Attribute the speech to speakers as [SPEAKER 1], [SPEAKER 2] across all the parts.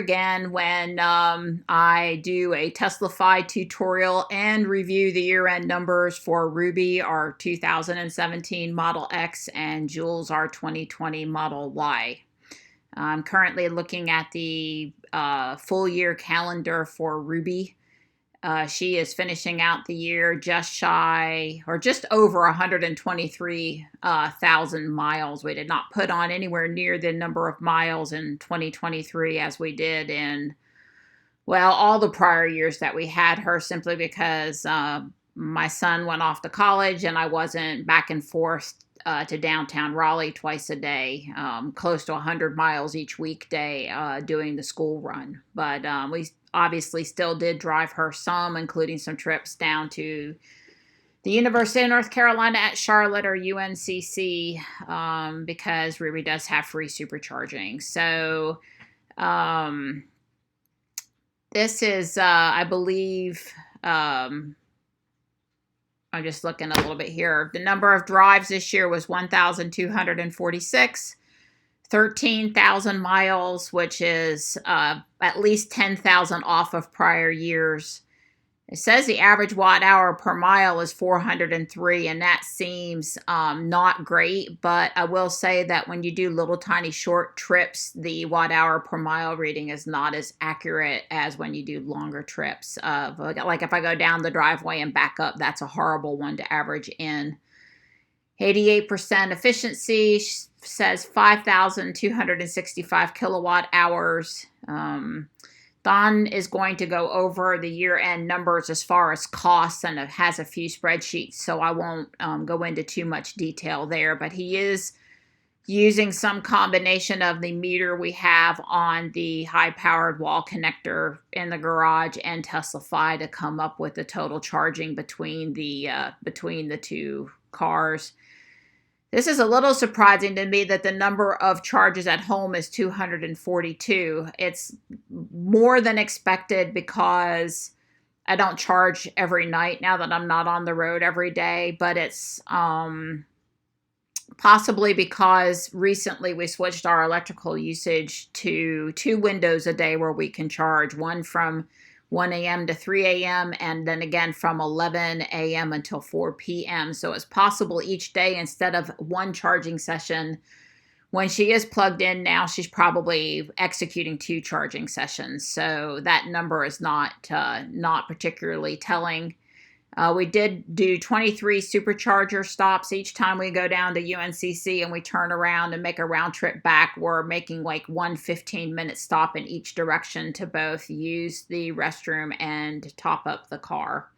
[SPEAKER 1] again when I do a Teslafy tutorial and review the year-end numbers for Ruby, our 2017 Model X, and Joules, our 2020 Model Y. I'm currently looking at the full year calendar for Ruby. She is finishing out the year just shy or just over 123,000 miles. We did not put on anywhere near the number of miles in 2023 as we did in, well, all the prior years that we had her, simply because my son went off to college and I wasn't back and forth to downtown Raleigh twice a day, close to 100 miles each weekday doing the school run. But we obviously still did drive her some, including some trips down to the University of North Carolina at Charlotte, or UNCC, because Ruby does have free supercharging. So this is, I believe, I'm just looking a little bit here. The number of drives this year was 1,246. 13,000 miles, which is at least 10,000 off of prior years. It says the average watt hour per mile is 403, and that seems not great, but I will say that when you do little tiny short trips, the watt hour per mile reading is not as accurate as when you do longer trips. Like if I go down the driveway and back up, that's a horrible one to average in. 88% efficiency, says 5,265 kilowatt hours. Don is going to go over the year-end numbers as far as costs, and it has a few spreadsheets, so I won't go into too much detail there, but he is using some combination of the meter we have on the high-powered wall connector in the garage and Teslafy to come up with the total charging between the two cars. This is a little surprising to me that the number of charges at home is 242. It's more than expected because I don't charge every night now that I'm not on the road every day, but it's possibly because recently we switched our electrical usage to 2 windows a day where we can charge, one from 1 a.m. to 3 a.m. and then again from 11 a.m. until 4 p.m. So it's possible each day, instead of one charging session, when she is plugged in now, she's probably executing 2 charging sessions. So that number is not particularly telling. We did do 23 supercharger stops each time we go down to UNCC and we turn around and make a round trip back. We're making like one 15-minute stop in each direction to both use the restroom and top up the car.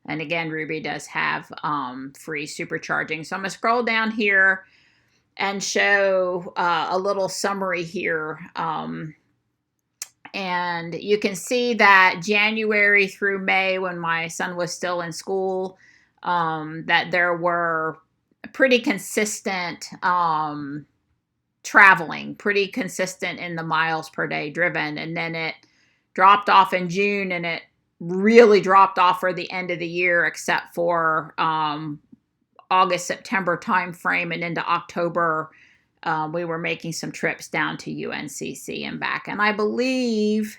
[SPEAKER 1] And again, Ruby does have free supercharging. So I'm going to scroll down here and show a little summary here. And you can see that January through May, when my son was still in school, that there were pretty consistent traveling, pretty consistent in the miles per day driven. And then it dropped off in June, and it really dropped off for the end of the year, except for August, September timeframe, and into October. We were making some trips down to UNCC and back. And I believe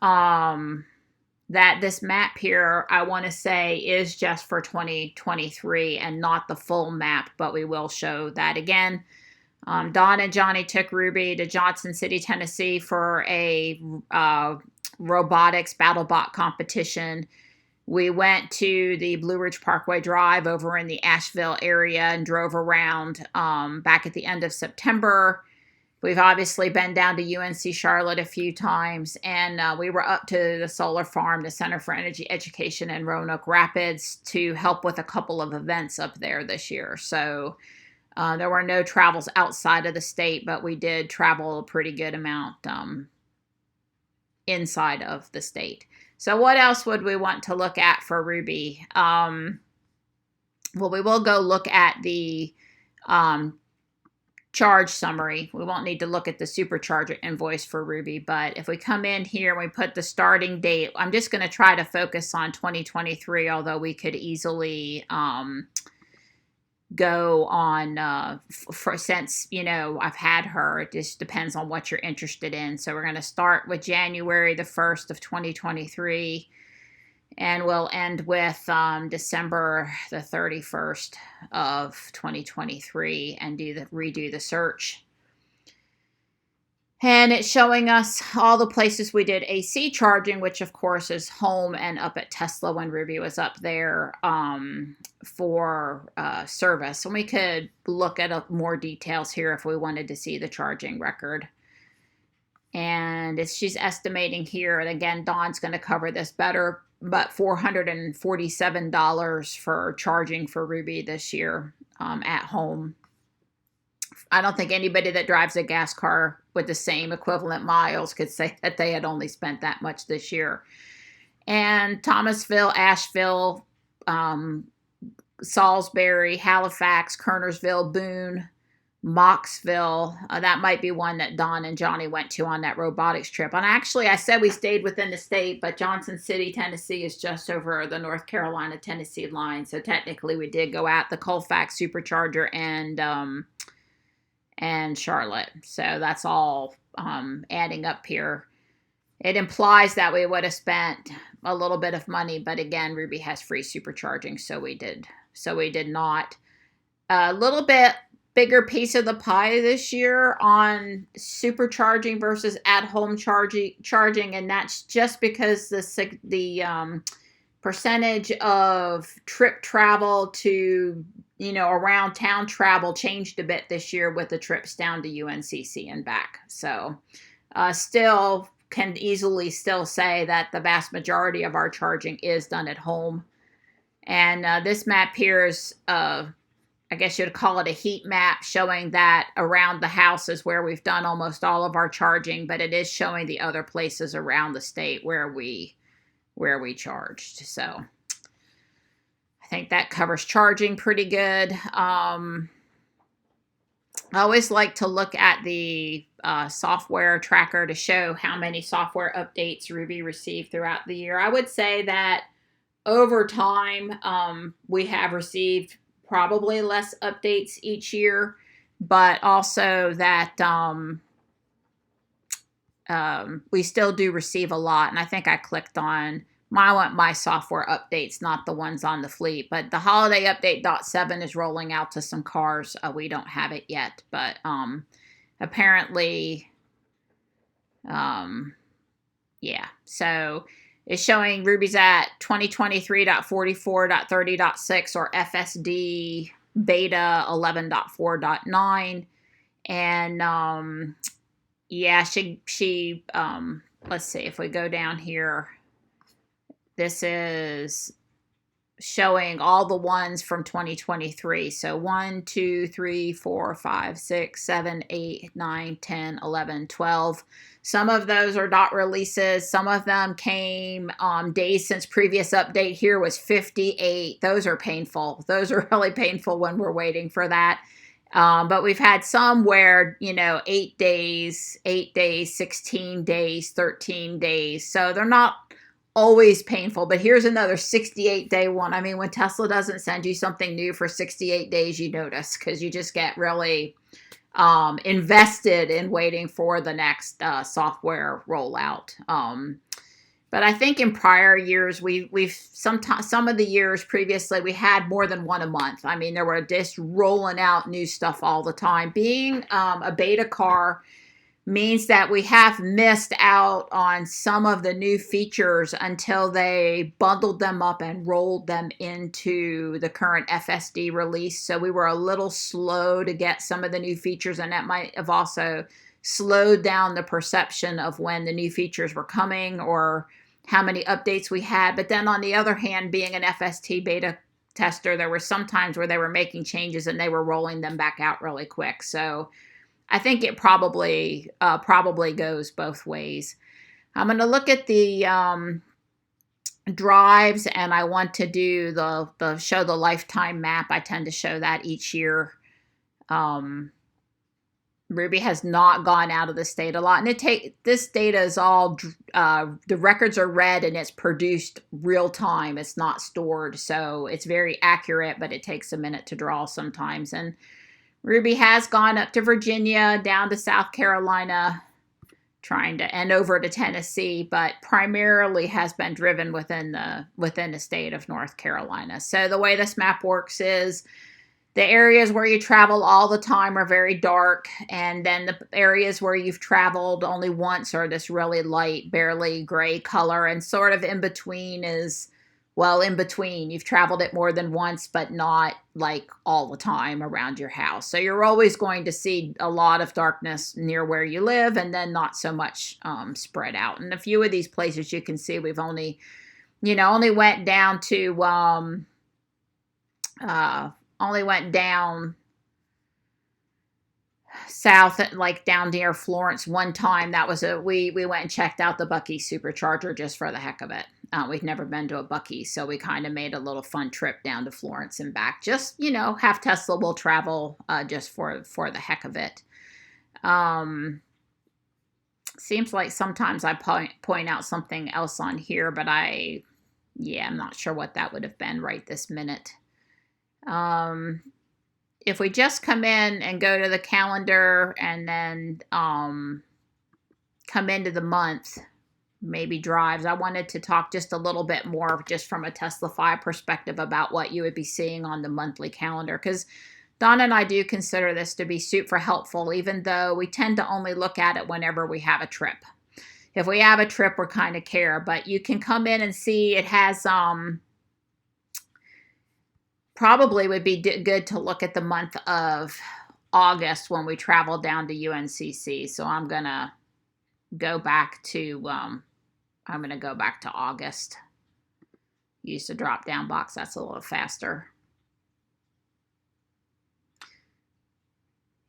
[SPEAKER 1] that this map here, I want to say, is just for 2023 and not the full map, but we will show that again. Don and Johnny took Ruby to Johnson City, Tennessee for a robotics BattleBot competition. We went to the Blue Ridge Parkway Drive over in the Asheville area and drove around back at the end of September. We've obviously been down to UNC Charlotte a few times, and we were up to the solar farm, the Center for Energy Education in Roanoke Rapids, to help with a couple of events up there this year. So there were no travels outside of the state, but we did travel a pretty good amount inside of the state. So what else would we want to look at for Ruby? Well, we will go look at the charge summary. We won't need to look at the supercharger invoice for Ruby, but if we come in here and we put the starting date, I'm just going to try to focus on 2023, although we could easily go on since, you know, I've had her. It just depends on what you're interested in. So we're going to start with January the 1st of 2023, and we'll end with December the 31st of 2023 and redo the search. And it's showing us all the places we did AC charging, which of course is home and up at Tesla when Ruby was up there for service. And we could look at more details here if we wanted to see the charging record. And she's estimating here, and again, Dawn's going to cover this better, but $447 for charging for Ruby this year at home. I don't think anybody that drives a gas car with the same equivalent miles could say that they had only spent that much this year. And Thomasville, Asheville, Salisbury, Halifax, Kernersville, Boone, Mocksville. That might be one that Don and Johnny went to on that robotics trip. And actually, I said we stayed within the state, but Johnson City, Tennessee is just over the North Carolina-Tennessee line. So technically, we did go at the Colfax Supercharger and Charlotte. So that's all adding up here. It implies that we would have spent a little bit of money, but again, Ruby has free supercharging, so we did not. A little bit bigger piece of the pie this year on supercharging versus at-home charging, and that's just because the percentage of trip travel to, you know, around town travel changed a bit this year with the trips down to UNCC and back. So still can easily still say that the vast majority of our charging is done at home. And this map here is, I guess you'd call it a heat map, showing that around the house is where we've done almost all of our charging, but it is showing the other places around the state where we charged. So I think that covers charging pretty good. I always like to look at the software tracker to show how many software updates Ruby received throughout the year. I would say that over time, we have received probably less updates each year, but also that we still do receive a lot. And I think I clicked on my software updates, not the ones on the fleet. But the holiday update .7 is rolling out to some cars. We don't have it yet, but apparently, yeah. So it's showing Ruby's at 2023.44.30.6 or FSD beta 11.4.9. And yeah, she let's see if we go down here. This is showing all the ones from 2023. So 1, 2, 3, 4, 5, 6, 7, 8, 9, 10, 11, 12. Some of those are dot releases. Some of them came days since previous update. Here was 58. Those are painful. Those are really painful when we're waiting for that. But we've had some where, you know, 8 days, 16 days, 13 days. So they're not always painful, but here's another 68-day one. I mean, when Tesla doesn't send you something new for 68 days, you notice, because you just get really invested in waiting for the next software rollout. But I think in prior years, we've some of the years previously, we had more than one a month. I mean, there were just rolling out new stuff all the time. Being a beta car means that we have missed out on some of the new features until they bundled them up and rolled them into the current FSD release. So we were a little slow to get some of the new features, and that might have also slowed down the perception of when the new features were coming or how many updates we had. But then on the other hand, being an FST beta tester, there were some times where they were making changes and they were rolling them back out really quick. So I think it probably goes both ways. I'm going to look at the drives, and I want to do the show the lifetime map. I tend to show that each year. Ruby has not gone out of the state a lot. And this data is all, the records are read and it's produced real time. It's not stored. So it's very accurate, but it takes a minute to draw sometimes. And Ruby has gone up to Virginia, down to South Carolina, and over to Tennessee, but primarily has been driven within the state of North Carolina. So the way this map works is the areas where you travel all the time are very dark, and then the areas where you've traveled only once are this really light, barely gray color, and sort of in between is, well, in between. You've traveled it more than once, but not like all the time around your house. So you're always going to see a lot of darkness near where you live, and then not so much spread out. And a few of these places you can see we've only went down to, only went down south, like down near Florence one time. That was we went and checked out the Buc-ee supercharger just for the heck of it. We've never been to a Buc-ee, so we kind of made a little fun trip down to Florence and back. Just, half Tesla will travel just for the heck of it. Seems like sometimes I point out something else on here, but I'm not sure what that would have been right this minute. If we just come in and go to the calendar and then come into the month, maybe drives, I wanted to talk just a little bit more just from a Tesla 5 perspective about what you would be seeing on the monthly calendar, because Donna and I do consider this to be super helpful, even though we tend to only look at it whenever we have a trip. If we have a trip, we kind of care, but you can come in and see it has probably would be good to look at the month of August when we travel down to UNCC. So I'm going to go back to August. Use the drop down box. That's a little faster.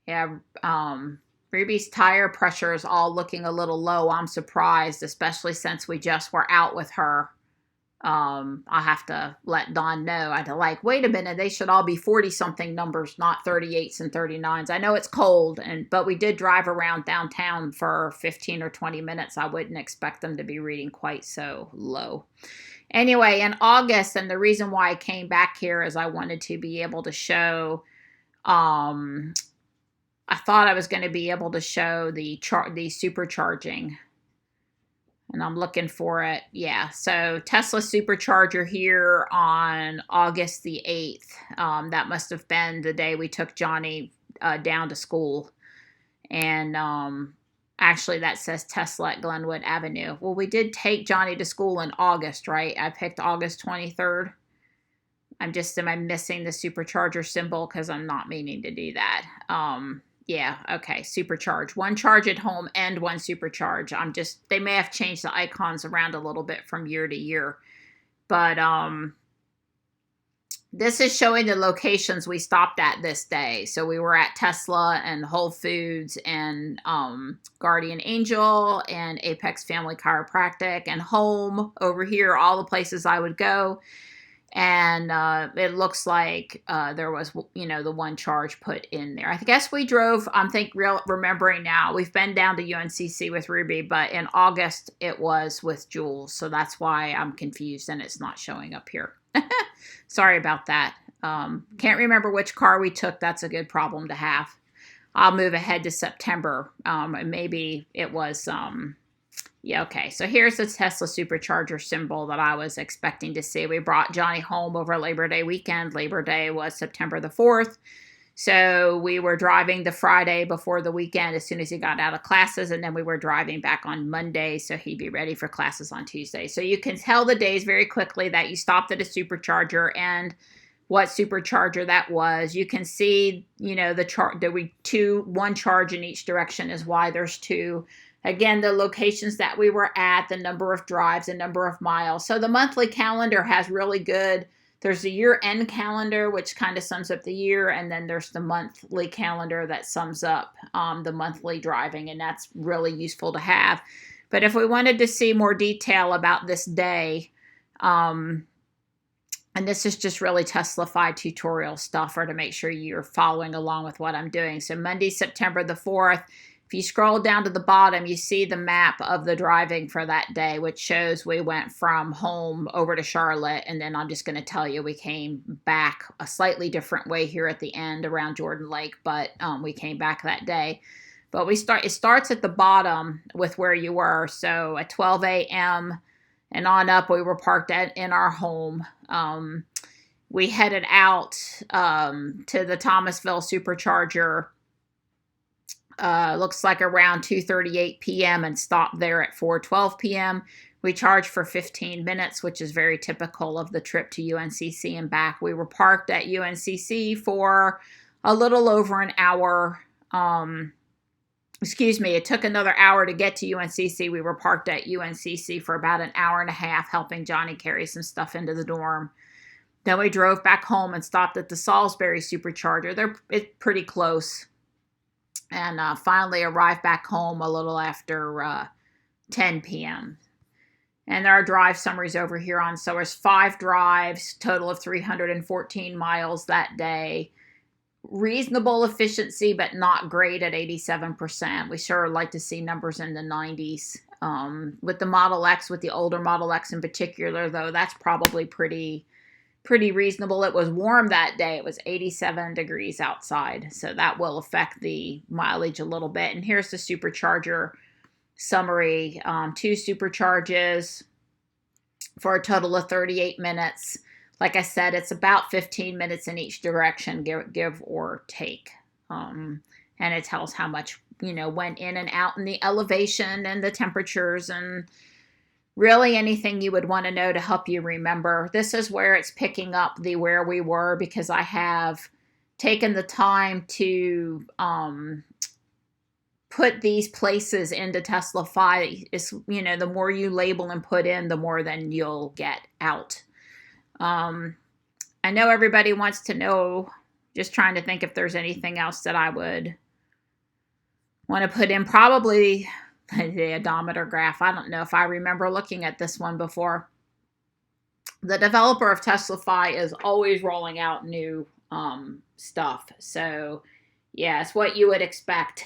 [SPEAKER 1] Yeah. Ruby's tire pressure is all looking a little low. I'm surprised, especially since we just were out with her. I'll have to let Dawn know. I'd like, wait a minute, they should all be 40-something numbers, not 38s and 39s. I know it's cold, but we did drive around downtown for 15 or 20 minutes. I wouldn't expect them to be reading quite so low. Anyway, in August, and the reason why I came back here is I wanted to be able to show, I thought I was going to be able to show the supercharging. And I'm looking for it. Yeah, so Tesla supercharger here on August the 8th. That must have been the day we took Johnny down to school. And actually that says Tesla at Glenwood Avenue. Well, we did take Johnny to school in August, right? I picked August 23rd. Am I missing the supercharger symbol? Because I'm not meaning to do that. Yeah, okay, supercharge. One charge at home and one supercharge. They may have changed the icons around a little bit from year to year. But this is showing the locations we stopped at this day. So we were at Tesla and Whole Foods and Guardian Angel and Apex Family Chiropractic and Home over here, all the places I would go. And it looks like there was, the one charge put in there. I guess we drove, remembering now, we've been down to UNCC with Ruby, but in August it was with Joules. So that's why I'm confused and it's not showing up here. Sorry about that. Can't remember which car we took. That's a good problem to have. I'll move ahead to September. Maybe it was... Yeah, okay, so here's the Tesla supercharger symbol that I was expecting to see. We brought Johnny home over Labor Day weekend. Labor Day was September the 4th. So we were driving the Friday before the weekend as soon as he got out of classes, and then we were driving back on Monday so he'd be ready for classes on Tuesday. So you can tell the days very quickly that you stopped at a supercharger and what supercharger that was. You can see, the chart. There were one charge in each direction is why there's two. Again, the locations that we were at, the number of drives, the number of miles. So the monthly calendar has really good, there's the year-end calendar, which kind of sums up the year, and then there's the monthly calendar that sums up the monthly driving, and that's really useful to have. But if we wanted to see more detail about this day, And this is just really Tesla-fied tutorial stuff or to make sure you're following along with what I'm doing. So Monday, September the 4th, if you scroll down to the bottom, you see the map of the driving for that day, which shows we went from home over to Charlotte. And then I'm just going to tell you we came back a slightly different way here at the end around Jordan Lake, but we came back that day. But it starts at the bottom with where you were. So at 12 a.m., and on up, we were parked in our home. We headed out to the Thomasville supercharger, looks like around 2:38 p.m. and stopped there at 4:12 p.m. We charged for 15 minutes, which is very typical of the trip to UNCC and back. We were parked at UNCC for a little over an hour. Excuse me, it took another hour to get to UNCC. We were parked at UNCC for about an hour and a half, helping Johnny carry some stuff into the dorm. Then we drove back home and stopped at the Salisbury supercharger. It's pretty close. And finally arrived back home a little after 10 p.m. And there are drive summaries over here on. So there's 5 drives, total of 314 miles that day. Reasonable efficiency, but not great at 87%. We sure like to see numbers in the 90s. With the Model X, with the older Model X in particular, though, that's probably pretty reasonable. It was warm that day. It was 87 degrees outside, so that will affect the mileage a little bit. And here's the supercharger summary. 2 supercharges for a total of 38 minutes. Like I said, it's about 15 minutes in each direction, give or take. And it tells how much, went in and out in the elevation and the temperatures and really anything you would want to know to help you remember. This is where it's picking up the where we were, because I have taken the time to put these places into TeslaFi. The more you label and put in, the more then you'll get out. I know everybody wants to know, just trying to think if there's anything else that I would want to put in. Probably the odometer graph. I don't know if I remember looking at this one before. The developer of TeslaFi is always rolling out new stuff. So yeah, it's what you would expect,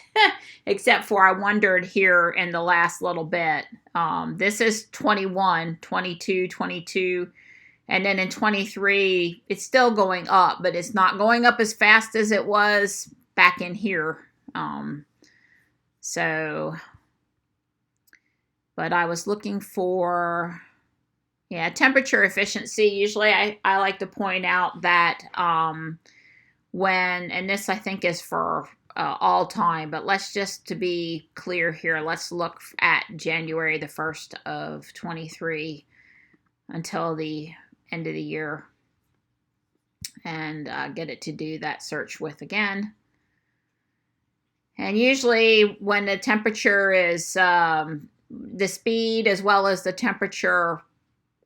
[SPEAKER 1] except for I wondered here in the last little bit. This is 21, 22, 22. And then in 23, it's still going up, but it's not going up as fast as it was back in here. But I was looking for, temperature efficiency. Usually I like to point out that and this I think is for all time, but let's just to be clear here, let's look at January the 1st of 23 until the end of the year and get it to do that search with again. And usually when the temperature is the speed as well as the temperature,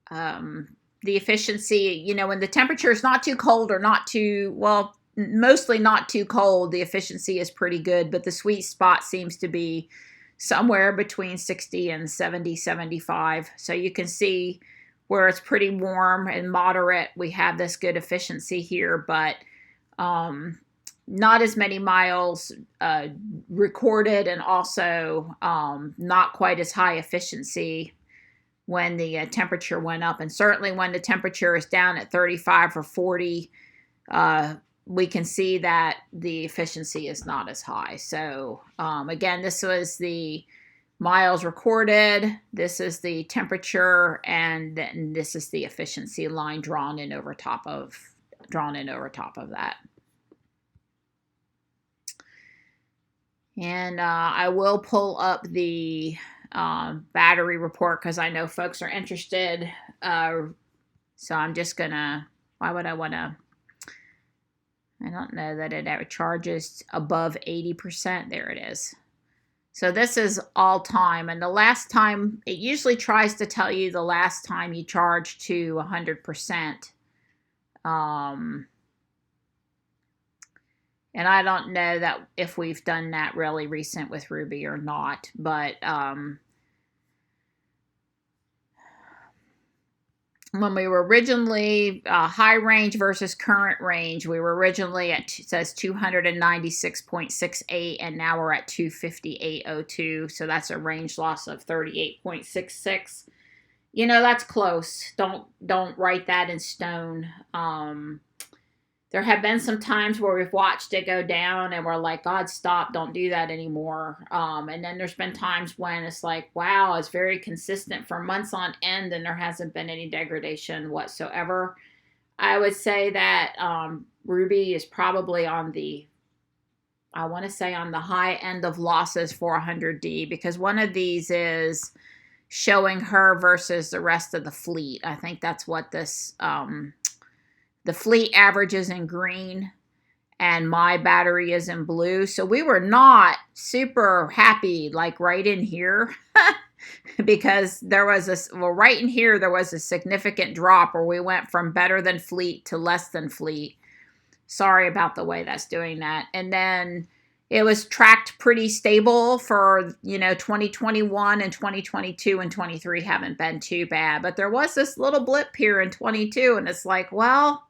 [SPEAKER 1] the efficiency, when the temperature is not too cold or not too, well, mostly not too cold, the efficiency is pretty good, but the sweet spot seems to be somewhere between 60 and 70, 75. So you can see where it's pretty warm and moderate, we have this good efficiency here, but not as many miles recorded, and also not quite as high efficiency when the temperature went up. And certainly when the temperature is down at 35 or 40, we can see that the efficiency is not as high. So again, this was the miles recorded, this is the temperature, and then this is the efficiency line drawn in over top of that. And I will pull up the battery report because I know folks are interested. So I'm just gonna, why would I want to? I don't know that it ever charges above 80%. There it is. So this is all time, and the last time, it usually tries to tell you the last time you charged to 100%. And I don't know that if we've done that really recent with Ruby or not, but when we were originally high range versus current range, we were originally at, it says 296.68, and now we're at 258.02. So that's a range loss of 38.66. You know, that's close. Don't write that in stone. There have been some times where we've watched it go down and we're like, God, stop, don't do that anymore. And then there's been times when it's like, wow, it's very consistent for months on end and there hasn't been any degradation whatsoever. I would say that Ruby is probably on the, I want to say on the high end of losses for 100D, because one of these is showing her versus the rest of the fleet. I think that's what this, the fleet average is in green and my battery is in blue. So we were not super happy, like right in here, because there was right in here, there was a significant drop where we went from better than fleet to less than fleet. Sorry about the way that's doing that. And then it was tracked pretty stable for, 2021 and 2022 and 23 haven't been too bad. But there was this little blip here in 22 and it's like, well,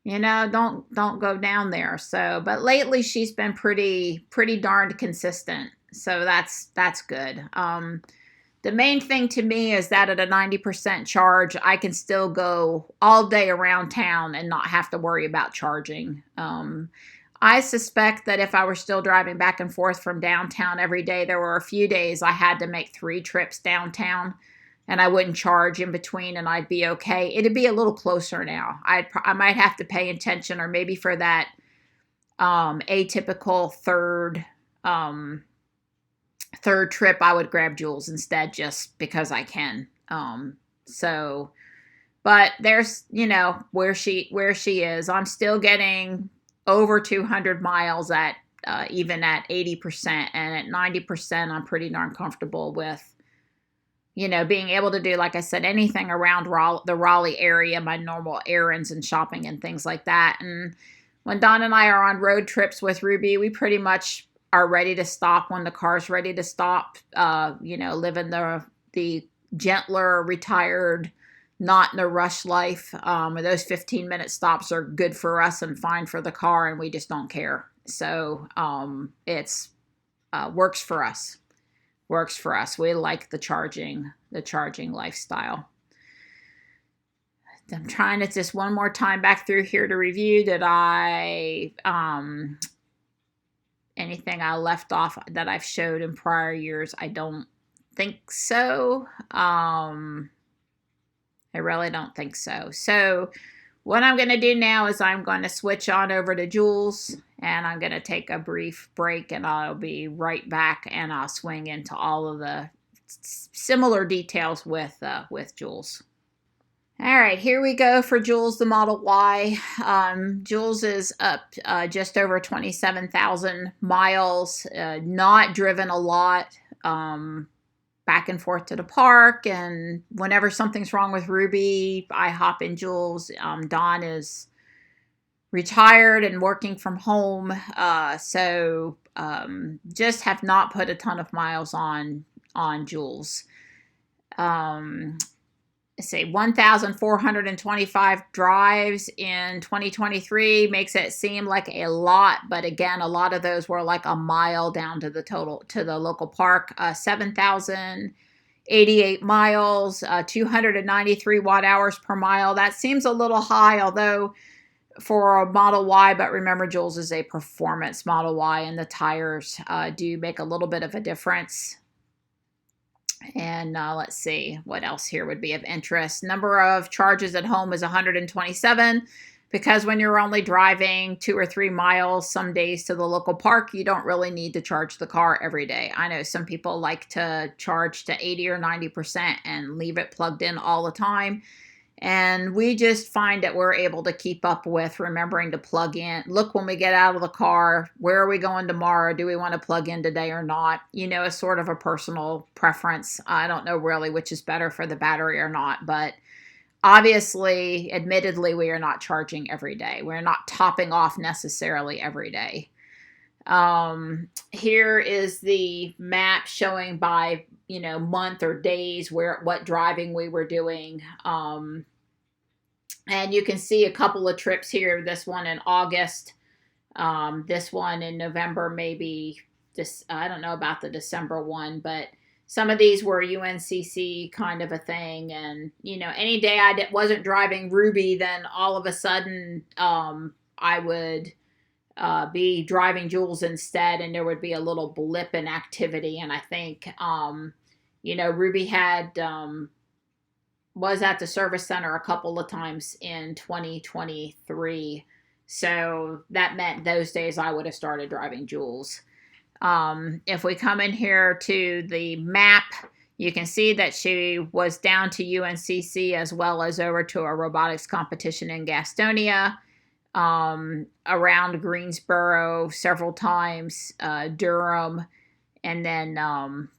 [SPEAKER 1] don't go down there. So, but lately she's been pretty darned consistent. So that's good. The main thing to me is that at a 90% charge, I can still go all day around town and not have to worry about charging. I suspect that if I were still driving back and forth from downtown every day, there were a few days I had to make 3 trips downtown and I wouldn't charge in between and I'd be okay. It'd be a little closer now. I might have to pay attention, or maybe for that atypical third trip, I would grab Joules instead just because I can. But there's, where she is. I'm still getting over 200 miles at even at 80%, and at 90%, I'm pretty darn comfortable with, being able to do, like I said, anything around the Raleigh area, my normal errands and shopping and things like that. And when Don and I are on road trips with Ruby, we pretty much are ready to stop when the car's ready to stop, living the gentler, retired, not in a rush life. Those 15-minute stops are good for us and fine for the car, and we just don't care. So it's works for us. Works for us. We like the charging lifestyle. I'm trying to just one more time back through here to review. Did I anything I left off that I've showed in prior years? I don't think so. I really don't think so. So what I'm going to do now is I'm going to switch on over to Joules, and I'm going to take a brief break, and I'll be right back, and I'll swing into all of the similar details with Joules. All right, here we go for Joules, the Model Y. Joules is up just over 27,000 miles, not driven a lot, back and forth to the park, and whenever something's wrong with Ruby, I hop in Joules. Don is retired and working from home, so just have not put a ton of miles on Joules. Let's see, 1,425 drives in 2023 makes it seem like a lot, but again, a lot of those were like a mile down to the local park. 7,088 miles, 293 watt hours per mile. That seems a little high, although for a Model Y, but remember, Joules is a performance Model Y, and the tires do make a little bit of a difference. And let's see, what else here would be of interest. Number of charges at home is 127, because when you're only driving 2 or 3 miles some days to the local park, you don't really need to charge the car every day. I know some people like to charge to 80 or 90% and leave it plugged in all the time. And we just find that we're able to keep up with remembering to plug in. Look, when we get out of the car, where are we going tomorrow? Do we want to plug in today or not? It's sort of a personal preference. I don't know really which is better for the battery or not, but obviously, admittedly, we are not charging every day. We're not topping off necessarily every day. Here is the map showing by, month or days what driving we were doing. And you can see a couple of trips here. This one in August, this one in November, maybe this, I don't know about the December one, but some of these were UNCC kind of a thing. And, you know, any day I wasn't driving Ruby, then all of a sudden I would be driving Joules instead, and there would be a little blip in activity. And I think, you know, Ruby had was at the service center a couple of times in 2023. So that meant those days I would have started driving Joules. If we come in here to the map, you can see that she was down to UNCC as well as over to a robotics competition in Gastonia, around Greensboro several times, Durham, and then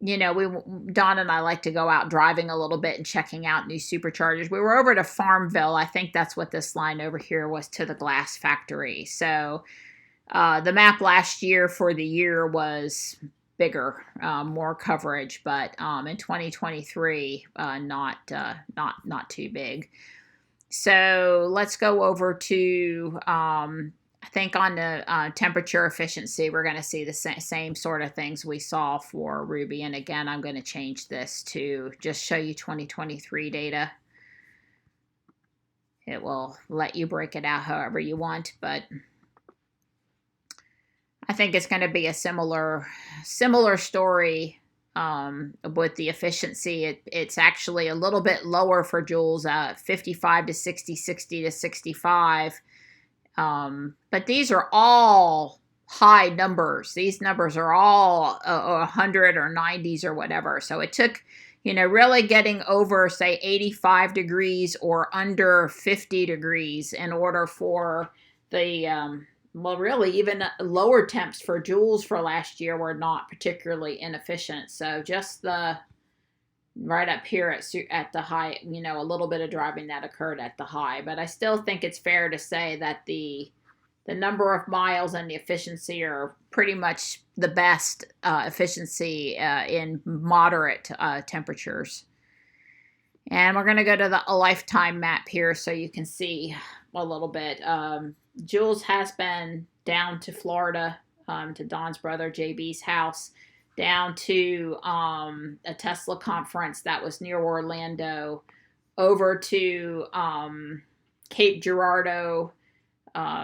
[SPEAKER 1] you know, Don and I like to go out driving a little bit and checking out new superchargers. We were over to Farmville. I think that's what this line over here was, to the glass factory. So the map last year for the year was bigger, more coverage, but in 2023, not too big. So let's go over to I think on the temperature efficiency, we're going to see the same sort of things we saw for Ruby. And again, I'm going to change this to just show you 2023 data. It will let you break it out however you want, but I think it's going to be a similar story with the efficiency. It's actually a little bit lower for Joules, 55 to 60, 60 to 65. But these are all high numbers. These numbers are all 100 or 90s or whatever. So it took, you know, really getting over, say, 85 degrees or under 50 degrees in order for the, well, really even lower temps for Joules for last year were not particularly inefficient. So just the right up here at the high, you know, a little bit of driving that occurred at the high. But I still think it's fair to say that the number of miles and the efficiency are pretty much the best efficiency in moderate temperatures. And we're going to go to a lifetime map here so you can see a little bit. Joules has been down to Florida, to Don's brother JB's house, down to a Tesla conference that was near Orlando, over to Cape Girardeau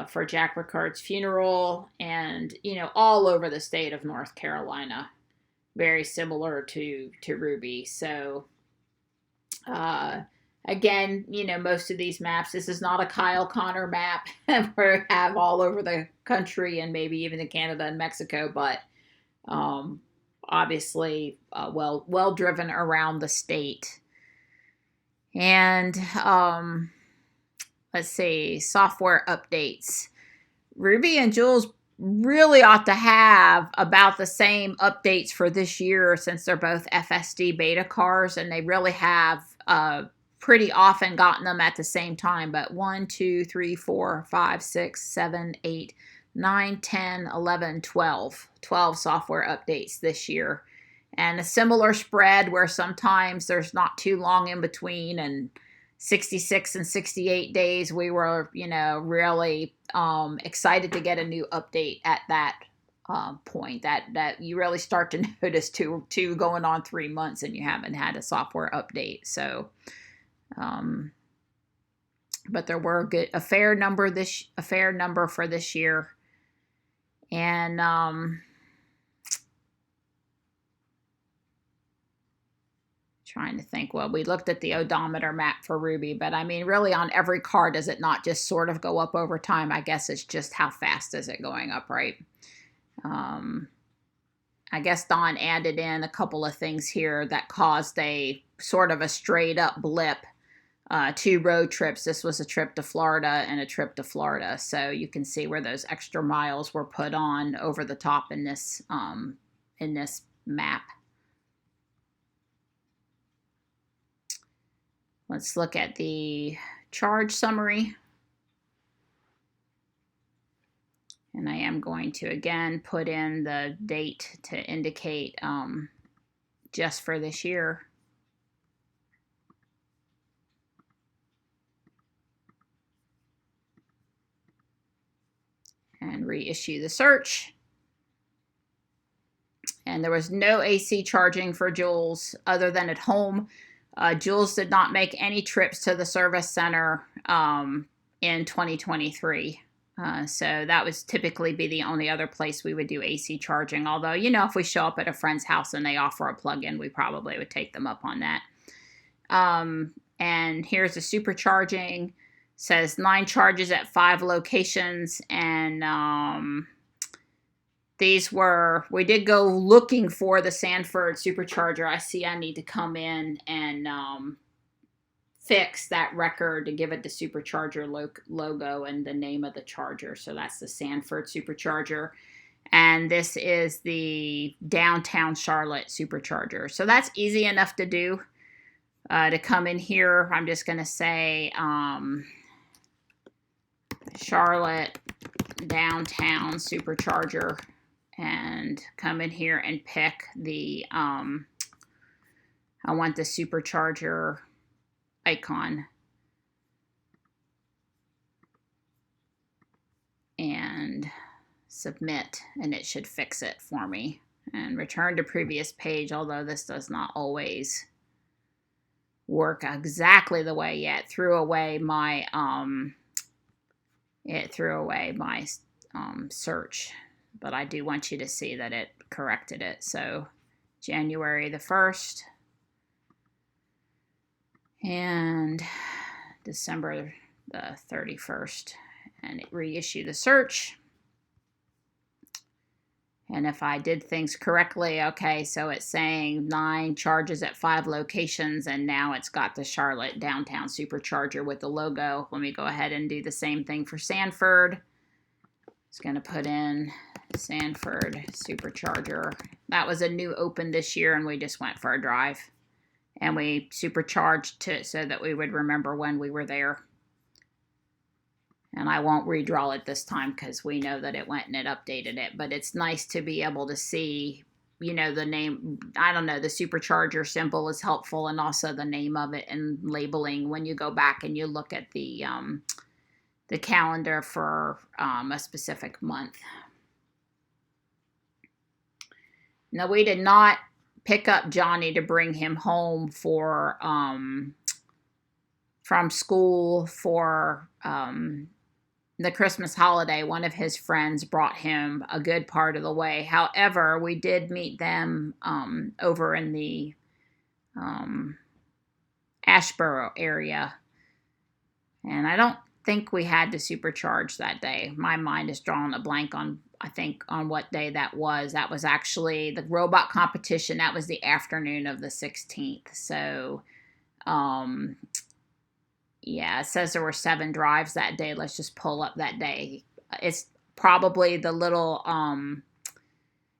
[SPEAKER 1] for Jack Ricard's funeral, and, you know, all over the state of North Carolina, very similar to Ruby. So again, you know, most of these maps, this is not a Kyle Connor map where we have all over the country and maybe even in Canada and Mexico, but obviously well driven around the state. And let's see, software updates. Ruby and Joules really ought to have about the same updates for this year, since they're both FSD beta cars, and they really have pretty often gotten them at the same time. But 1, 2, 3, 4, 5, 6, 7, 8, 9, 10, 11, 12 software updates this year. And a similar spread where sometimes there's not too long in between, and 66 and 68 days, we were, you know, really excited to get a new update at that point. That you really start to notice two going on 3 months and you haven't had a software update. So, but there were a fair number for this year, and trying to think. Well, we looked at the odometer map for Ruby, but I mean, really on every car, does it not just sort of go up over time? I guess it's just how fast is it going up, right? I guess Don added in a couple of things here that caused a sort of a straight up blip. 2 road trips. This was a trip to Florida and a trip to Florida. So you can see where those extra miles were put on over the top in this map. Let's look at the charge summary. And I am going to, again, put in the date to indicate just for this year. and reissue the search. And there was no AC charging for Joules other than at home. Joules did not make any trips to the service center in 2023. So that would typically be the only other place we would do AC charging. Although, you know, if we show up at a friend's house and they offer a plug-in, we probably would take them up on that. And here's the supercharging. It says 9 charges at 5 locations. And we did go looking for the Sanford supercharger. I see I need to come in and fix that record to give it the supercharger logo and the name of the charger. So that's the Sanford supercharger. And this is the downtown Charlotte supercharger. So that's easy enough to do. To come in here, I'm just going to say Charlotte downtown supercharger. And come in here and pick the, I want the supercharger icon. And submit, and it should fix it for me. And return to previous page, although this does not always work exactly the way yet. It threw away my search. But I do want you to see that it corrected it. So January the 1st and December the 31st. And it reissued the search. And if I did things correctly, okay, so it's saying 9 charges at 5 locations, and now it's got the Charlotte downtown supercharger with the logo. Let me go ahead and do the same thing for Sanford. It's going to put in Sanford supercharger. That was a new open this year, and we just went for a drive. And we supercharged it so that we would remember when we were there. And I won't redraw it this time because we know that it went and it updated it. But it's nice to be able to see, you know, the name. I don't know, the supercharger symbol is helpful, and also the name of it and labeling when you go back and you look at the calendar for a specific month. Now, we did not pick up Johnny to bring him home for from school for the Christmas holiday. One of his friends brought him a good part of the way. However, we did meet them over in the Ashboro area. And I don't think we had to supercharge that day. My mind is drawing a blank on, I think, on what day that was. That was actually the robot competition. That was the afternoon of the 16th. So, yeah, it says there were 7 drives that day. Let's just pull up that day. It's probably the little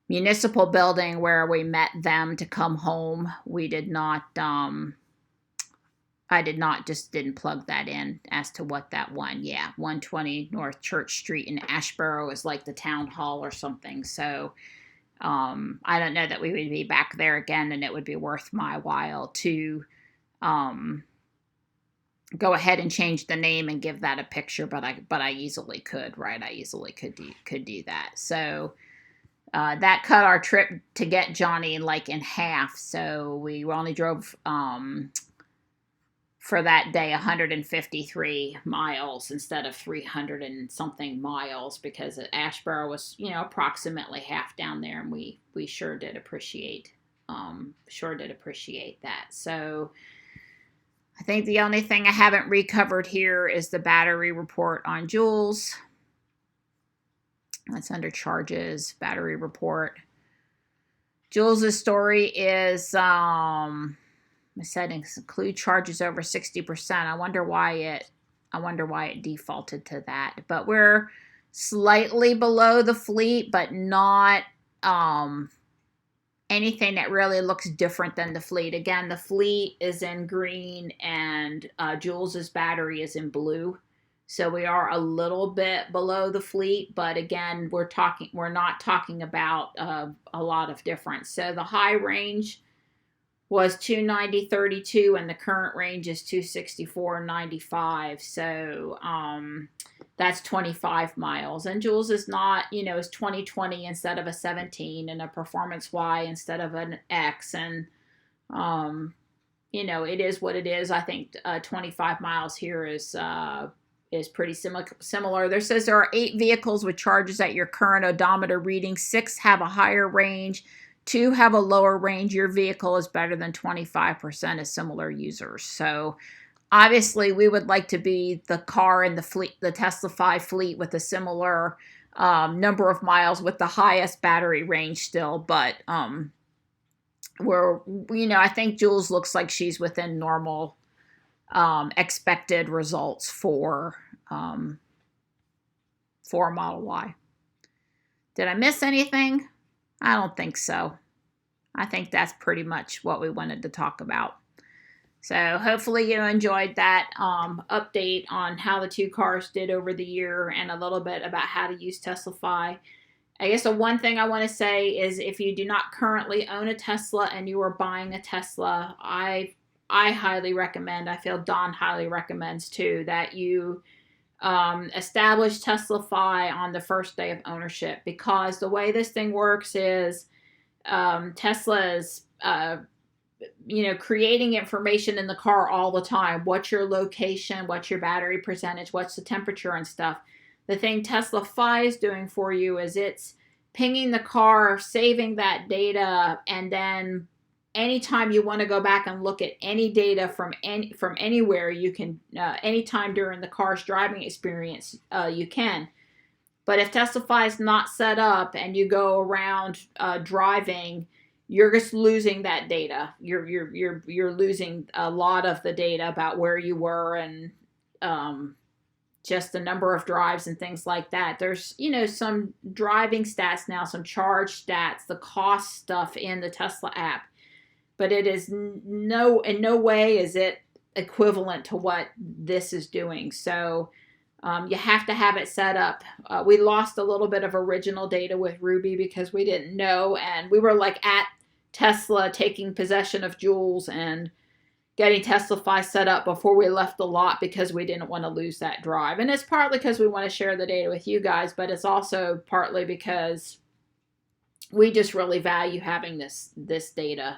[SPEAKER 1] municipal building where we met them to come home. We did not, didn't plug that in as to what that one. Yeah, 120 North Church Street in Ashboro is like the town hall or something. So I don't know that we would be back there again, and it would be worth my while to go ahead and change the name and give that a picture, but I easily could, right? I easily could do that. So that cut our trip to get Johnny like in half. So we only drove for that day 153 miles instead of 300 and something miles, because Ashboro was, you know, approximately half down there, and we sure did appreciate that. So I think the only thing I haven't recovered here is the battery report on Joules. That's under charges, battery report. Joules' story is, my settings include charges over 60%. I wonder why it defaulted to that. But we're slightly below the fleet, but not anything that really looks different than the fleet. Again, the fleet is in green, and Joules' battery is in blue. So we are a little bit below the fleet, but again, we're not talking about a lot of difference. So the high range was 290.32, and the current range is 264.95. So that's 25 miles. And Joules is not, is 2020 instead of a 17, and a performance Y instead of an X. And, it is what it is. I think 25 miles here is pretty similar. There says there are 8 vehicles with charges at your current odometer reading. 6 have a higher range. 2 have a lower range. Your vehicle is better than 25% of similar users. So obviously we would like to be the car in the fleet, the Tesla 5 fleet, with a similar number of miles with the highest battery range still. But I think Joules looks like she's within normal expected results for Model Y. Did I miss anything? I don't think so. I think that's pretty much what we wanted to talk about. So hopefully you enjoyed that update on how the 2 cars did over the year, and a little bit about how to use TeslaFi. I guess the one thing I want to say is, if you do not currently own a Tesla and you are buying a Tesla, I highly recommend, I feel Don highly recommends too, that you establish TeslaFi on the first day of ownership, because the way this thing works is Tesla is creating information in the car all the time. What's your location? What's your battery percentage? What's the temperature and stuff? The thing TeslaFi is doing for you is it's pinging the car, saving that data, and then anytime you want to go back and look at any data from anywhere, you can, anytime during the car's driving experience, you can. But if TeslaFi is not set up and you go around driving, you're just losing that data. You're losing a lot of the data about where you were, and just the number of drives and things like that. There's, some driving stats now, some charge stats, the cost stuff in the Tesla app, but it is in no way is it equivalent to what this is doing. So you have to have it set up. We lost a little bit of original data with Ruby because we didn't know, and we were like at Tesla taking possession of Joules and getting TeslaFi set up before we left the lot, because we didn't want to lose that drive. And it's partly because we want to share the data with you guys, but it's also partly because we just really value having this data.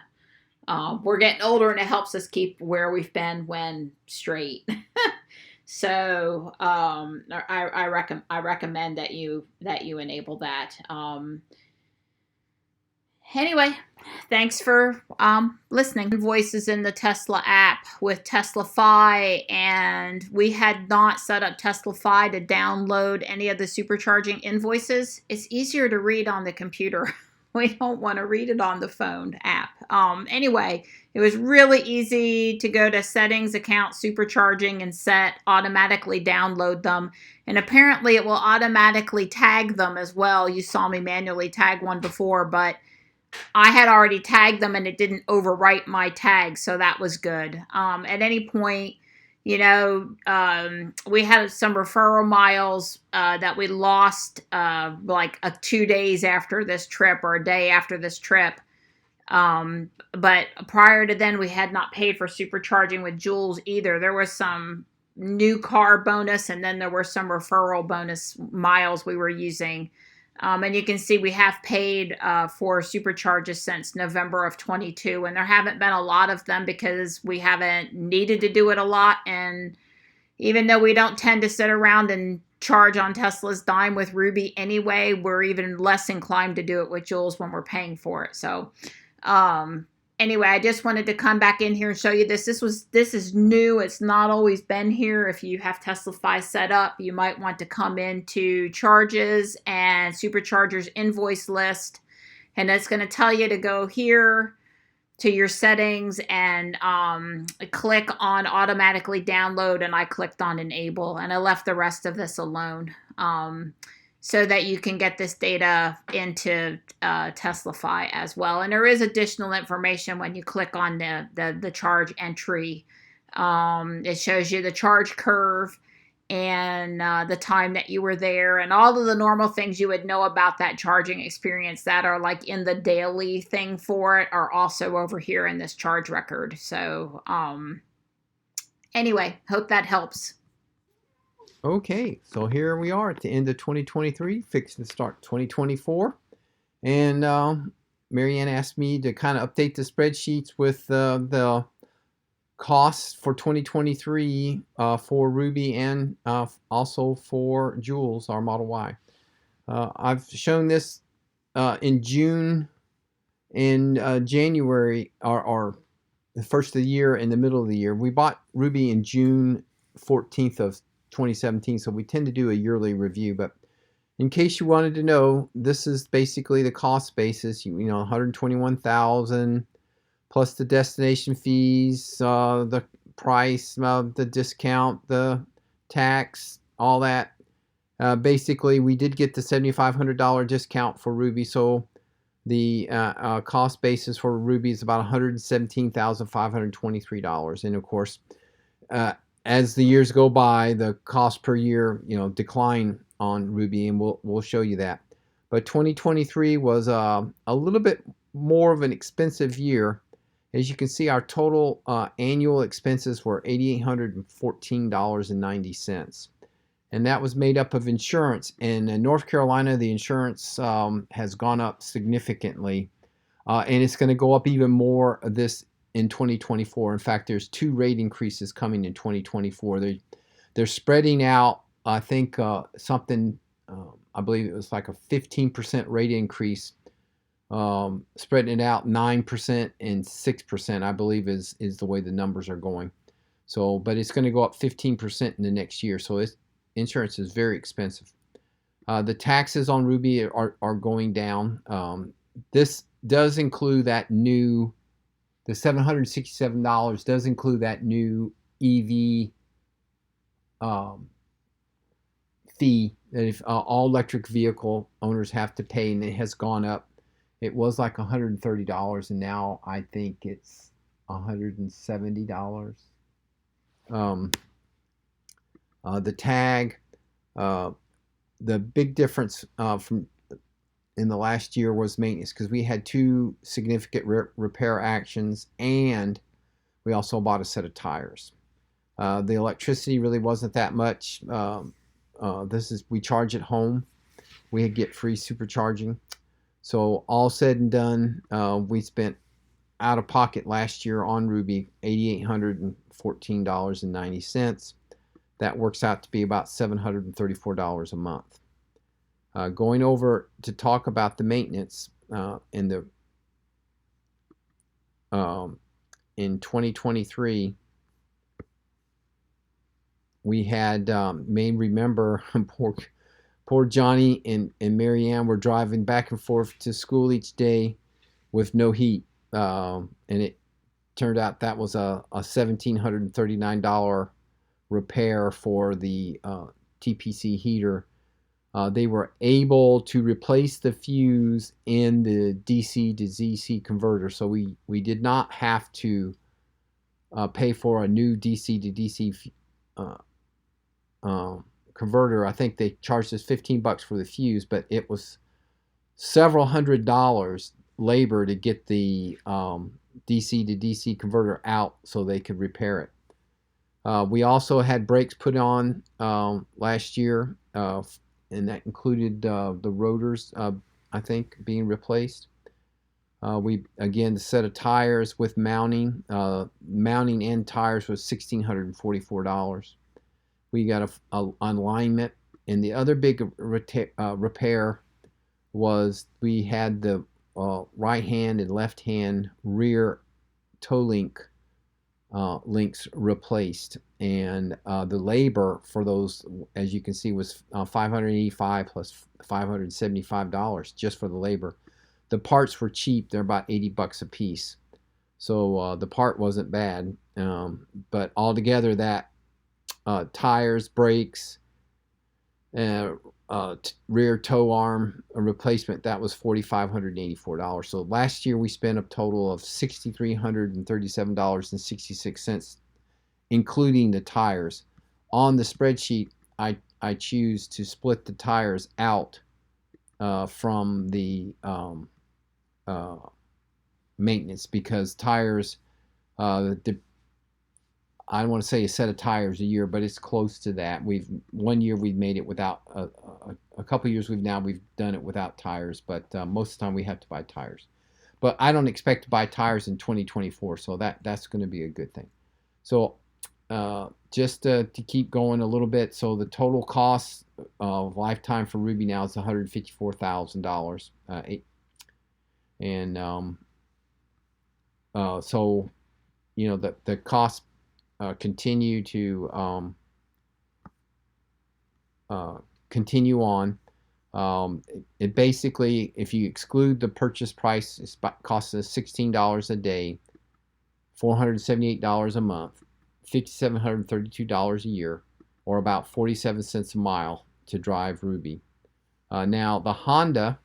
[SPEAKER 1] We're getting older, and it helps us keep where we've been when straight. So I recommend that you enable that. Anyway, thanks for listening. Voices in the Tesla app with TeslaFi, and we had not set up TeslaFi to download any of the supercharging invoices. It's easier to read on the computer. We don't want to read it on the phone app. Anyway, it was really easy to go to settings, account, supercharging, and set automatically download them. And apparently it will automatically tag them as well. You saw me manually tag one before, but I had already tagged them and it didn't overwrite my tag, so that was good. At any point, we had some referral miles that we lost 2 days after this trip, or a day after this trip. But prior to then, we had not paid for supercharging with Joules either. There was some new car bonus, and then there were some referral bonus miles we were using. And you can see we have paid for supercharges since November of 22, and there haven't been a lot of them because we haven't needed to do it a lot. And even though we don't tend to sit around and charge on Tesla's dime with Ruby anyway, we're even less inclined to do it with Joules when we're paying for it. So anyway, I just wanted to come back in here and show you this. This is new. It's not always been here. If you have TeslaFi set up, you might want to come into charges and superchargers invoice list, and it's going to tell you to go here to your settings and click on automatically download, and I clicked on enable, and I left the rest of this alone. So that you can get this data into TeslaFi as well. And there is additional information when you click on the charge entry. It shows you the charge curve and the time that you were there, and all of the normal things you would know about that charging experience that are like in the daily thing for it are also over here in this charge record. So anyway, hope that helps.
[SPEAKER 2] Okay, so here we are at the end of 2023, fixing to start 2024. And Marianne asked me to kind of update the spreadsheets with the costs for 2023 for Ruby and also for Joules, our Model Y. I've shown this in June and January, or the first of the year and the middle of the year. We bought Ruby in June 14th of 2017, so we tend to do a yearly review. But in case you wanted to know, this is basically the cost basis. You know, 121,000 plus the destination fees, the price, the discount, the tax, all that. Basically, we did get the $7,500 discount for Ruby, so the cost basis for Ruby is about $117,523. And of course, as the years go by, the cost per year, decline on Ruby, and we'll show you that. But 2023 was a little bit more of an expensive year. As you can see, our total annual expenses were $814.90. And that was made up of insurance. In North Carolina, the insurance has gone up significantly. And it's going to go up even more this in 2024. In fact, there's 2 rate increases coming in 2024. They're spreading out, I think, something, I believe it was like a 15% rate increase, spreading it out 9% and 6%, I believe is the way the numbers are going. So, but it's going to go up 15% in the next year. So insurance is very expensive. The taxes on Ruby are going down. This does include that new, the $767 does include that new EV fee that if all electric vehicle owners have to pay, and it has gone up. It was like $130, and now I think it's $170. The tag, the big difference from in the last year was maintenance, because we had 2 significant repair actions, and we also bought a set of tires. The electricity really wasn't that much. We charge at home. We get free supercharging. So all said and done, we spent out of pocket last year on Ruby $814.90. That works out to be about $734 a month. Going over to talk about the maintenance in 2023, we had, may remember, poor Johnny and Marianne were driving back and forth to school each day with no heat. And it turned out that was a $1,739 repair for the TPC heater. They were able to replace the fuse in the DC to DC converter, so we did not have to pay for a new DC to DC converter. I think they charged us $15 for the fuse, but it was several $100 labor to get the DC to DC converter out so they could repair it. We also had brakes put on last year, and that included the rotors, I think, being replaced. The set of tires with mounting and tires was $1,644. We got a alignment, and the other big repair was we had the right hand and left hand rear toe links replaced, and the labor for those, as you can see, was $585 plus $575 just for the labor. The parts were cheap; they're about $80 a piece, so the part wasn't bad. But altogether, that tires, brakes, rear toe arm replacement, that was $4,584. So last year we spent a total of $6,337.66, including the tires. On the spreadsheet, I choose to split the tires out from the maintenance, because tires, I don't want to say a set of tires a year, but it's close to that. One year we've made it without a couple years we've done it without tires, but most of the time we have to buy tires. But I don't expect to buy tires in 2024, so that's going to be a good thing. So just to keep going a little bit, so the total cost of lifetime for Ruby now is $154,000, and so the costs continue to continue on. It basically, if you exclude the purchase price, it costs us $16 a day, $478 a month, $5,732 a year, or about 47 cents a mile to drive Ruby. Now the Honda,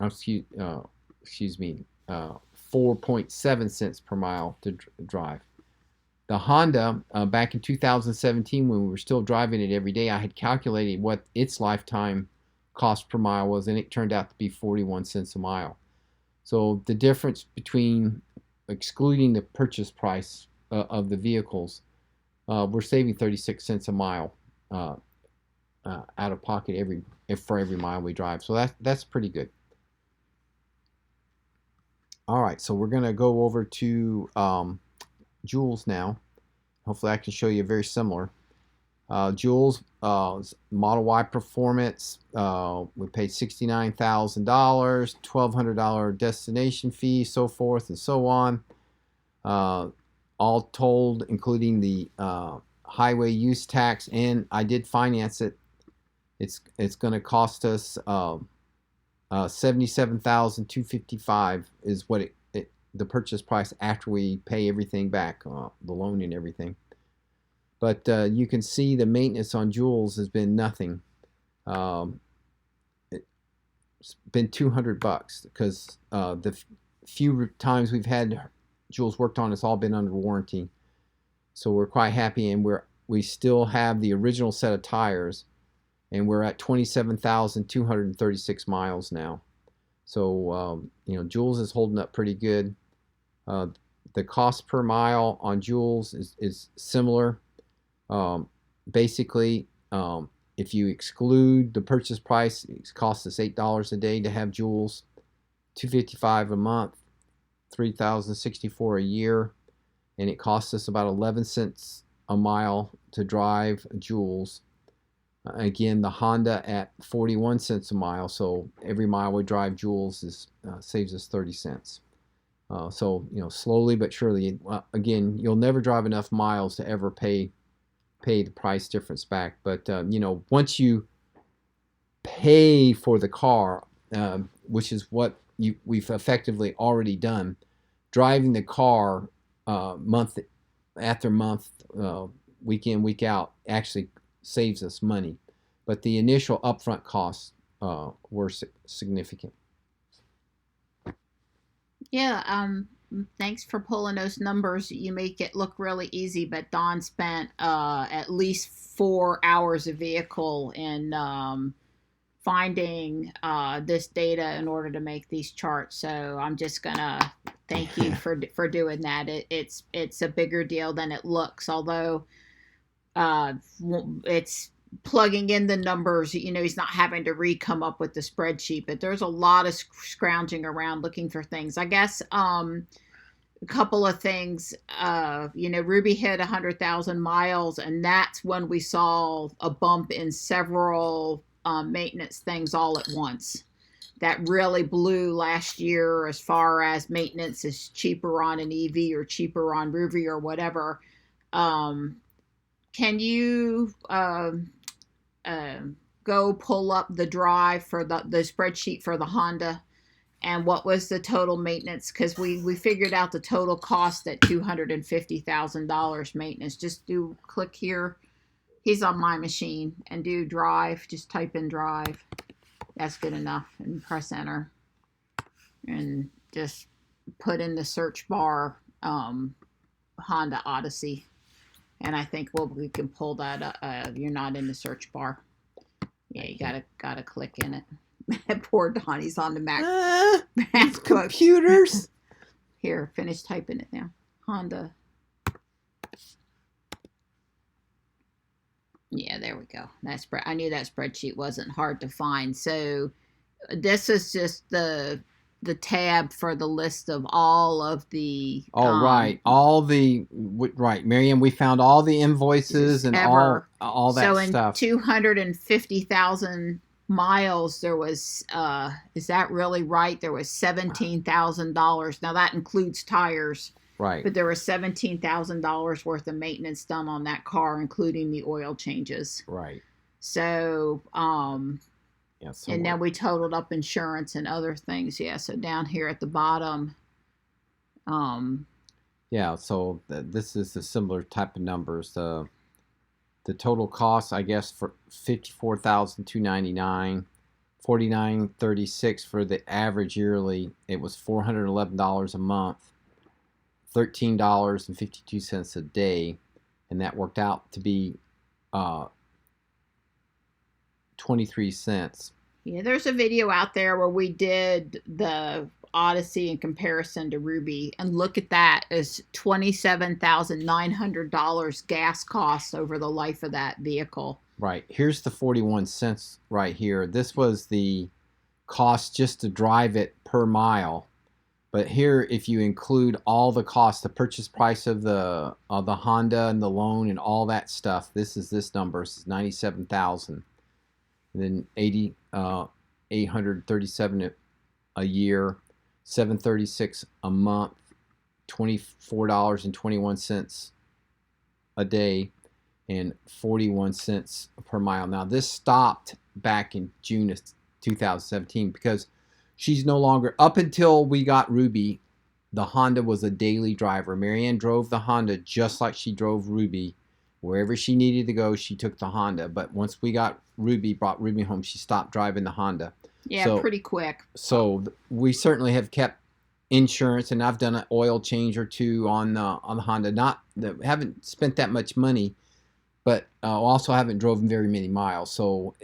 [SPEAKER 2] excuse me, 4.7 cents per mile to drive. The Honda, back in 2017, when we were still driving it every day, I had calculated what its lifetime cost per mile was, and it turned out to be 41 cents a mile. So the difference between excluding the purchase price of the vehicles, we're saving 36 cents a mile out of pocket for every mile we drive. So that's pretty good. All right, so we're going to go over to Joules now. Hopefully I can show you very similar. Joules Model Y Performance, we paid $69,000, $1,200 destination fee, so forth and so on. All told, including the highway use tax, and I did finance it. It's going to cost us $77,255 is what the purchase price after we pay everything back, the loan and everything. But you can see the maintenance on Joules has been nothing. It's been $200 because the few times we've had Joules worked on, it's all been under warranty. So we're quite happy, and we still have the original set of tires, and we're at 27,236 miles now. So Joules is holding up pretty good. The cost per mile on Joules is similar. Basically, if you exclude the purchase price, it costs us $8 a day to have Joules, $255 a month, $3,064 a year, and it costs us about 11 cents a mile to drive Joules. Again, the Honda at 41 cents a mile, so every mile we drive Joules saves us 30 cents. So slowly but surely. Again, you'll never drive enough miles to ever pay the price difference back. But once you pay for the car, which is what we've effectively already done, driving the car month after month, week in, week out, actually saves us money. But the initial upfront costs were significant.
[SPEAKER 1] Yeah, thanks for pulling those numbers. You make it look really easy, but Don spent at least 4 hours a vehicle in finding this data in order to make these charts. So I'm just gonna thank you for doing that. It's a bigger deal than it looks, although it's plugging in the numbers. He's not having to come up with the spreadsheet, but there's a lot of scrounging around looking for things. I guess a couple of things. Ruby hit 100,000 miles, and that's when we saw a bump in several maintenance things all at once. That really blew last year as far as maintenance is cheaper on an EV or cheaper on Ruby or whatever. Can you go pull up the drive for the spreadsheet for the Honda, and what was the total maintenance? Because we figured out the total cost at $250,000 maintenance. Just click here. He's on my machine, and do drive. Just type in drive. That's good enough, and press enter, and just put in the search bar Honda Odyssey. And I think we can pull that up. You're not in the search bar. Yeah, you gotta click in it. Poor Donnie's on the Mac.
[SPEAKER 2] Computers.
[SPEAKER 1] Here, finish typing it now. Honda. Yeah, there we go. I knew that spreadsheet wasn't hard to find. So this is just the tab for the list of all of the
[SPEAKER 2] Oh, right. All the right, Marianne. We found all the invoices and
[SPEAKER 1] ever.
[SPEAKER 2] all that
[SPEAKER 1] So in
[SPEAKER 2] stuff.
[SPEAKER 1] 250,000 miles, there was is that really right? There was $17,000. Now that includes tires,
[SPEAKER 2] Right.
[SPEAKER 1] but there was $17,000 worth of maintenance done on that car, including the oil changes.
[SPEAKER 2] Right.
[SPEAKER 1] So
[SPEAKER 2] Yeah. So
[SPEAKER 1] and then we totaled up insurance and other things. Yeah. So down here at the bottom,
[SPEAKER 2] yeah. So this is a similar type of numbers. The total cost, I guess, for $54,299, $49.36 for the average yearly. It was $411 a month, $13.52 a day, and that worked out to be 23 cents.
[SPEAKER 1] Yeah, there's a video out there where we did the Odyssey in comparison to Ruby, and look at that as $27,900 gas costs over the life of that vehicle.
[SPEAKER 2] Right. Here's the 41 cents right here. This was the cost just to drive it per mile. But here, if you include all the costs, the purchase price of the Honda and the loan and all that stuff, this number. This is 97,000. And then 837 a year, 736 a month, $24.21 a day, and 41 cents per mile. Now this stopped back in June of 2017 because she's no longer, up until we got Ruby, the Honda was a daily driver. Marianne drove the Honda just like she drove Ruby. Wherever she needed to go, she took the Honda. But once we got Ruby, brought Ruby home, she stopped driving the Honda.
[SPEAKER 1] Yeah, so, pretty quick.
[SPEAKER 2] So we certainly have kept insurance, and I've done an oil change or two on the Honda. Haven't spent that much money, but also haven't driven very many miles. So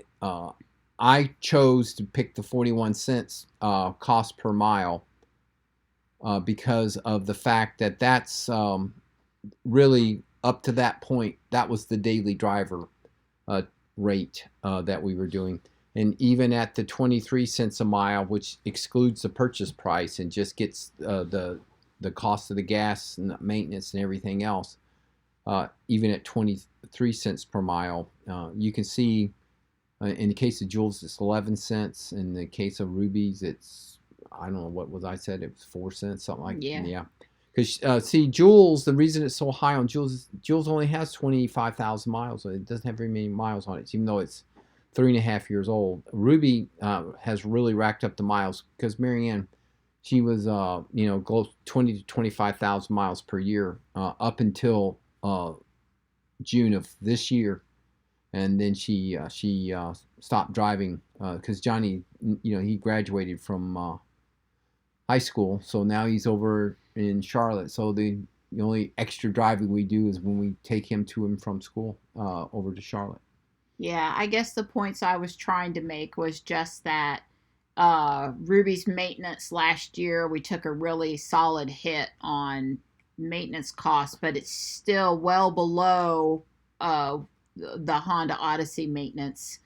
[SPEAKER 2] I chose to pick the 41 cents cost per mile because of the fact that that's really, up to that point, that was the daily driver rate that we were doing. And even at the 23 cents a mile, which excludes the purchase price and just gets the cost of the gas and the maintenance and everything else, even at 23 cents per mile, you can see in the case of Joules, it's 11 cents. In the case of Ruby's, it's, I don't know, what was I said? It was 4 cents, something like that. Yeah. Because, see, Joules, the reason it's so high on Joules is Joules only has 25,000 miles. It doesn't have very many miles on it, even though it's 3.5 years old. Ruby has really racked up the miles because Marianne, she was, 20 to 25,000 miles per year up until June of this year. And then she stopped driving because Johnny, he graduated from high school. So now he's over in Charlotte. So the only extra driving we do is when we take him to and from school over to Charlotte.
[SPEAKER 1] Yeah, I guess the points I was trying to make was just that Ruby's maintenance last year, we took a really solid hit on maintenance costs, but it's still well below the Honda Odyssey maintenance.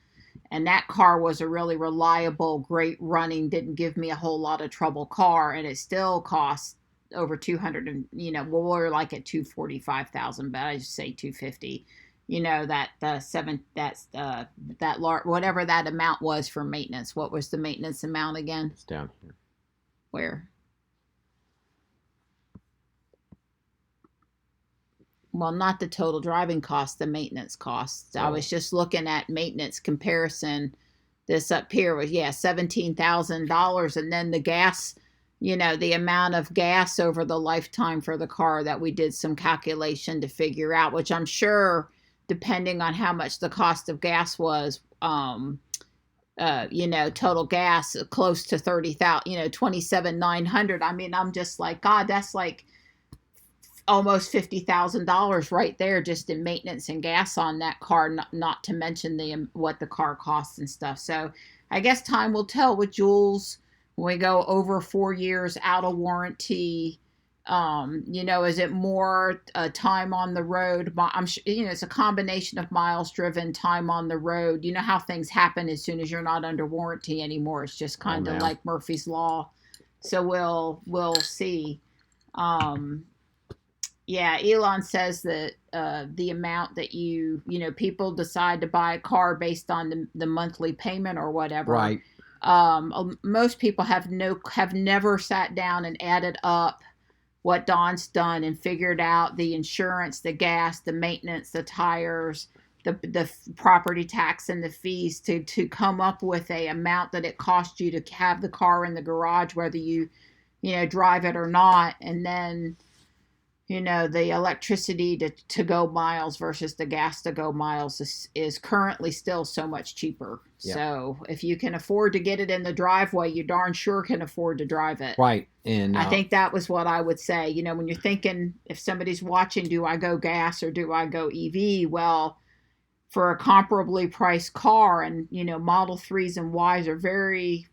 [SPEAKER 1] And that car was a really reliable, great running, didn't give me a whole lot of trouble car, and it still cost over 200, and we're like at 245,000, but I just say 250. That whatever that amount was for maintenance. What was the maintenance amount again?
[SPEAKER 2] It's down here.
[SPEAKER 1] Where? Well, not the total driving cost, the maintenance costs. I was just looking at maintenance comparison. This up here was, $17,000. And then the gas, the amount of gas over the lifetime for the car that we did some calculation to figure out, which I'm sure, depending on how much the cost of gas was, total gas close to 30,000, 27,900. I mean, I'm just like, God, that's like almost $50,000 right there just in maintenance and gas on that car, not to mention what the car costs and stuff. So I guess time will tell with Joules when we go over 4 years out of warranty. Is it more time on the road? I'm sure, it's a combination of miles driven, time on the road. You know how things happen as soon as you're not under warranty anymore. It's just kind of like Murphy's Law. So we'll see. Yeah, Elon says that the amount that people decide to buy a car based on the monthly payment or whatever.
[SPEAKER 2] Right.
[SPEAKER 1] Most people have never sat down and added up what Don's done and figured out the insurance, the gas, the maintenance, the tires, the property tax, and the fees to come up with a amount that it costs you to have the car in the garage, whether you drive it or not, and then the electricity to go miles versus the gas to go miles is currently still so much cheaper. Yeah. So if you can afford to get it in the driveway, you darn sure can afford to drive it.
[SPEAKER 2] Right. And
[SPEAKER 1] I think that was what I would say. When you're thinking, if somebody's watching, do I go gas or do I go EV? Well, for a comparably priced car, and Model 3s and Ys are very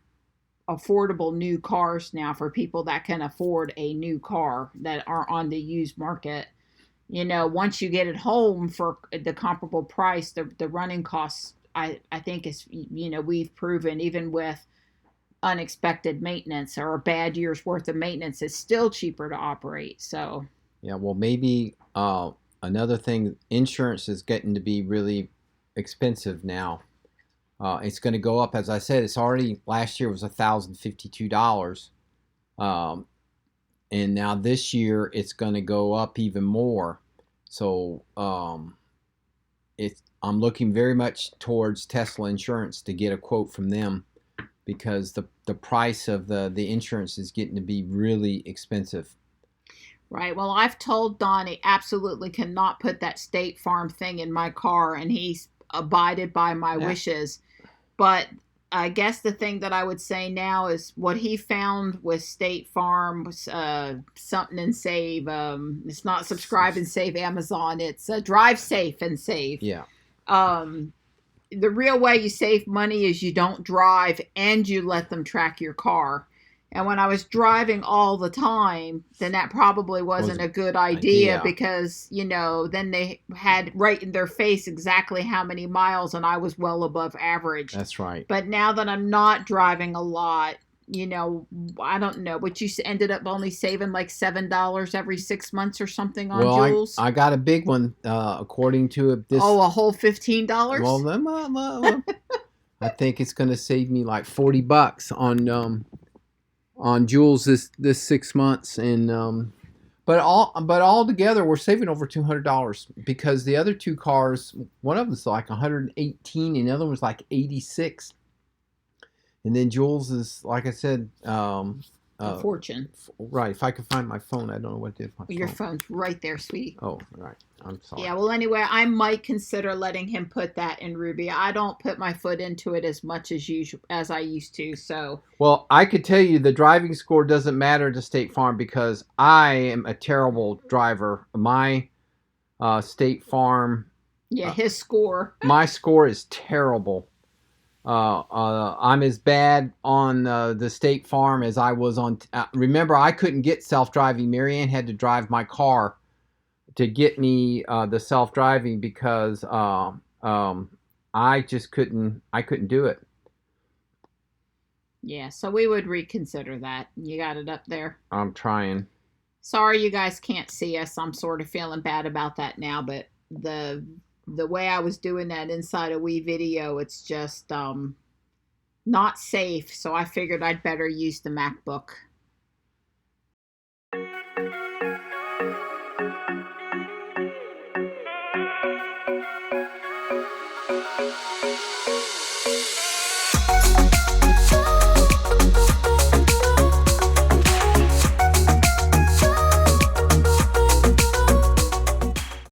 [SPEAKER 1] affordable new cars now for people that can afford a new car that are on the used market. Once you get it home for the comparable price, the running costs, I think is, we've proven, even with unexpected maintenance or a bad year's worth of maintenance, is still cheaper to operate. So
[SPEAKER 2] yeah, well, maybe another thing, insurance is getting to be really expensive now. It's going to go up, as I said. It's already, last year was $1,052, and now this year it's going to go up even more. So I'm looking very much towards Tesla Insurance to get a quote from them, because the price of the insurance is getting to be really expensive.
[SPEAKER 1] Right. Well, I've told Don he absolutely cannot put that State Farm thing in my car, and he's abided by my wishes. But I guess the thing that I would say now is what he found with State Farm was something and save. It's not subscribe and save Amazon. It's drive safe and save.
[SPEAKER 2] Yeah.
[SPEAKER 1] The real way you save money is you don't drive and you let them track your car. And when I was driving all the time, then that probably wasn't a good idea, because, then they had right in their face exactly how many miles, and I was well above average.
[SPEAKER 2] That's right.
[SPEAKER 1] But now that I'm not driving a lot, I don't know, but you ended up only saving like $7 every 6 months or something on Joules.
[SPEAKER 2] I got a big one, according to this.
[SPEAKER 1] Oh, a whole $15?
[SPEAKER 2] Well, I think it's going to save me like $40 on Joules this 6 months, and but all together we're saving over $200, because the other two cars, one of them's like 118 and the other one's like 86, and then Joules is, like I said,
[SPEAKER 1] a fortune.
[SPEAKER 2] Right. If I could find my phone, I don't know what to do with my phone.
[SPEAKER 1] Your phone's right there, sweetie.
[SPEAKER 2] Oh, right. I'm sorry.
[SPEAKER 1] Yeah, well, anyway, I might consider letting him put that in Ruby. I don't put my foot into it as much as I used to, so.
[SPEAKER 2] Well, I could tell you the driving score doesn't matter to State Farm, because I am a terrible driver. My State Farm.
[SPEAKER 1] Yeah, his score.
[SPEAKER 2] My score is terrible. I'm as bad on the State Farm as I was on. Remember, I couldn't get self-driving. Marianne had to drive my car to get me the self-driving, because I just couldn't. I couldn't do it.
[SPEAKER 1] Yeah, so we would reconsider that. You got it up there.
[SPEAKER 2] I'm trying.
[SPEAKER 1] Sorry, you guys can't see us. I'm sort of feeling bad about that now, but the way I was doing that inside a wee video, it's just not safe. So I figured I'd better use the MacBook.